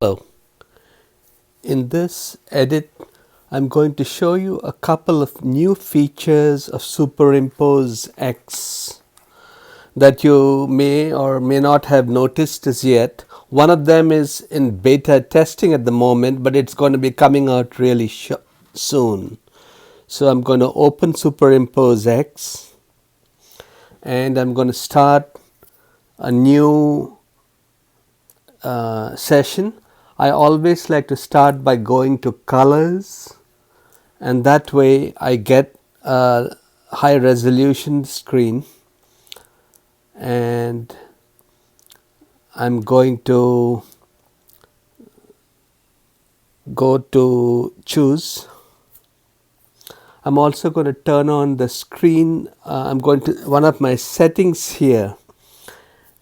Hello. In this edit, I'm going to show you a couple of new features of SuperimposeX that you may or may not have noticed as yet. One of them is in beta testing at the moment, but it's going to be coming out really soon. So I'm going to open SuperimposeX and I'm going to start a new session. I always like to start by going to colors, and that way I get a high resolution screen, and I'm going to go to choose. I'm also going to turn on the screen. I'm going to one of my settings here,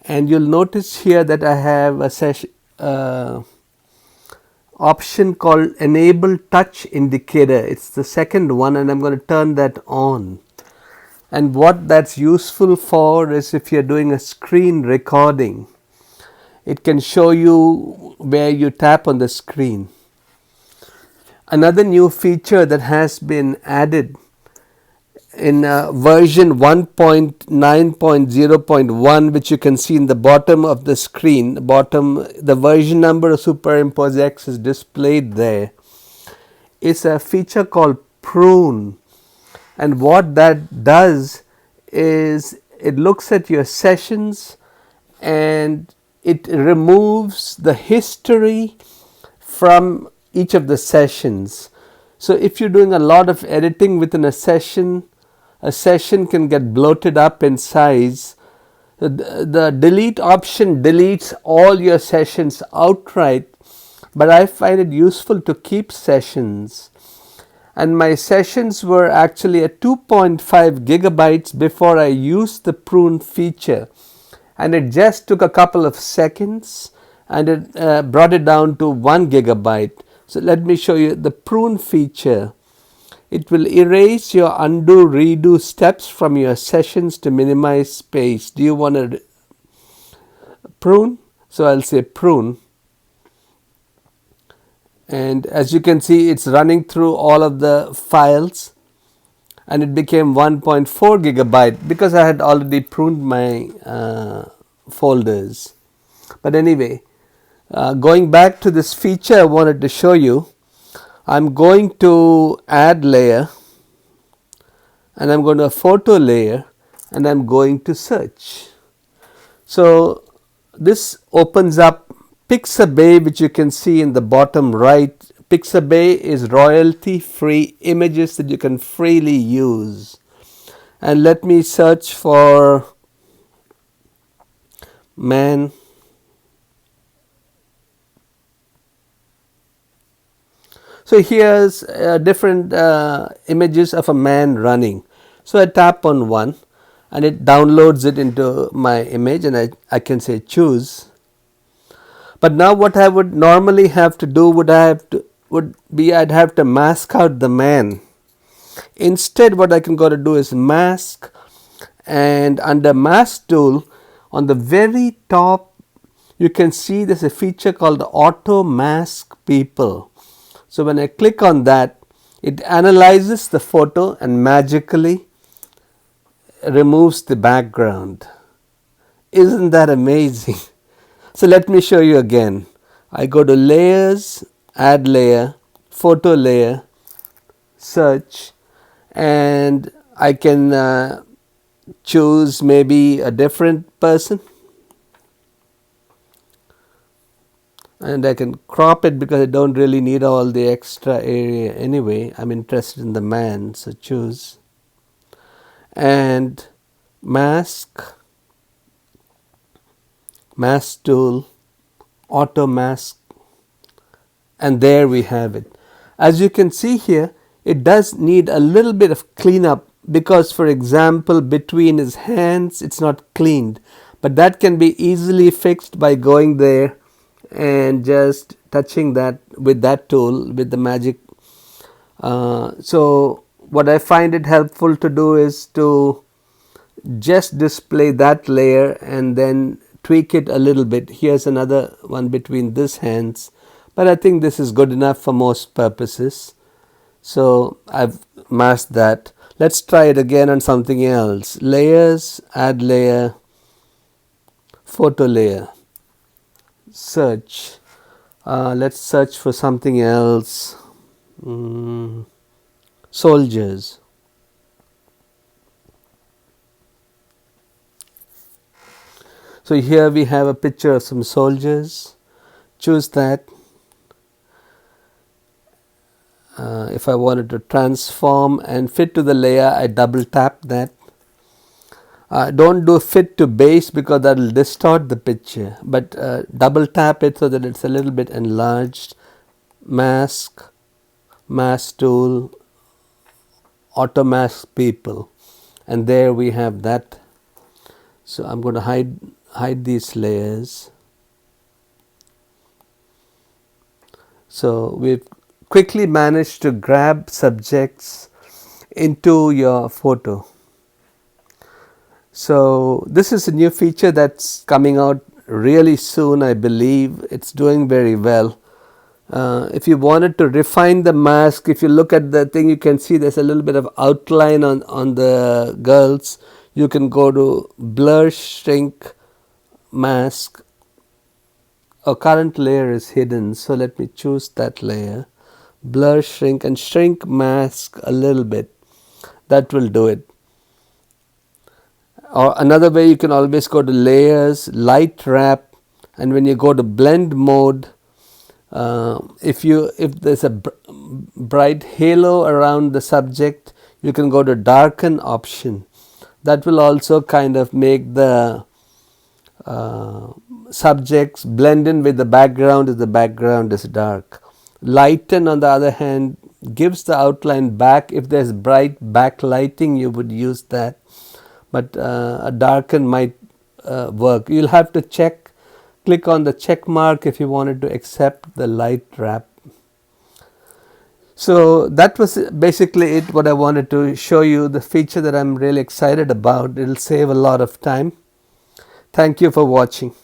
and you'll notice here that I have a session option called enable touch indicator. It's the second one, and I'm going to turn that on. And what that's useful for is if you're doing a screen recording, it can show you where you tap on the screen. Another new feature that has been added in version 1.9.0.1, which you can see in the bottom of the screen, the version number of SuperimposeX is displayed there, is a feature called prune. And what that does is it looks at your sessions and it removes the history from each of the sessions. So if you're doing a lot of editing within a session can get bloated up in size. The delete option deletes all your sessions outright, but I find it useful to keep sessions. And my sessions were actually at 2.5 gigabytes before I used the prune feature, and it just took a couple of seconds and it brought it down to 1 gigabyte. So let me show you the prune feature. It will erase your undo redo steps from your sessions to minimize space. Do you want to prune? So I'll say prune. And as you can see, it's running through all of the files, and it became 1.4 gigabyte because I had already pruned my folders. But anyway, going back to this feature I wanted to show you, I'm going to add layer, and I'm going to photo layer, and I'm going to search. So this opens up Pixabay, which you can see in the bottom right. Pixabay is royalty free images that you can freely use. And let me search for man. So here's different images of a man running. So I tap on one and it downloads it into my image, and I can say choose. But now what I would normally have to do I'd have to mask out the man. Instead, what I can go to do is mask, and under mask tool on the very top you can see there's a feature called the automask people. So when I click on that, it analyzes the photo and magically removes the background. Isn't that amazing? So let me show you again. I go to layers, add layer, photo layer, search, and I can choose maybe a different person. And I can crop it because I don't really need all the extra area anyway. I'm interested in the man, so choose. And mask tool, auto mask, and there we have it. As you can see here, it does need a little bit of cleanup because, for example, between his hands it's not cleaned, but that can be easily fixed by going there and just touching that with that tool, with the magic. So what I find it helpful to do is to just display that layer and then tweak it a little bit. Here's another one between this hands. but I think this is good enough for most purposes. So I've masked that. Let's try it again on something else. Layers, add layer, photo layer, search. Let's search for something else. Soldiers. So here we have a picture of some soldiers. Choose that. If I wanted to transform and fit to the layer, I double tap that. Don't do fit to base because that will distort the picture, but double tap it so that it's a little bit enlarged. Mask, mask tool, automask people, and there we have that. So I'm going to hide these layers. So we've quickly managed to grab subjects into your photo. So this is a new feature that's coming out really soon. I believe it's doing very well. If you wanted to refine the mask, if you look at the thing, you can see there's a little bit of outline on the girls. You can go to blur, shrink, mask. Our current layer is hidden, so let me choose that layer. Blur, shrink, and shrink mask a little bit. That will do it. Or another way, you can always go to layers, light wrap, and when you go to blend mode, if there's a bright halo around the subject, you can go to darken option. That will also kind of make the subjects blend in with the background if the background is dark. Lighten, on the other hand, gives the outline back. If there's bright backlighting, you would use that, but a darken might work. You'll have to click on the check mark if you wanted to accept the light wrap. So that was basically it, what I wanted to show you, the feature that I'm really excited about. It'll save a lot of time. Thank you for watching.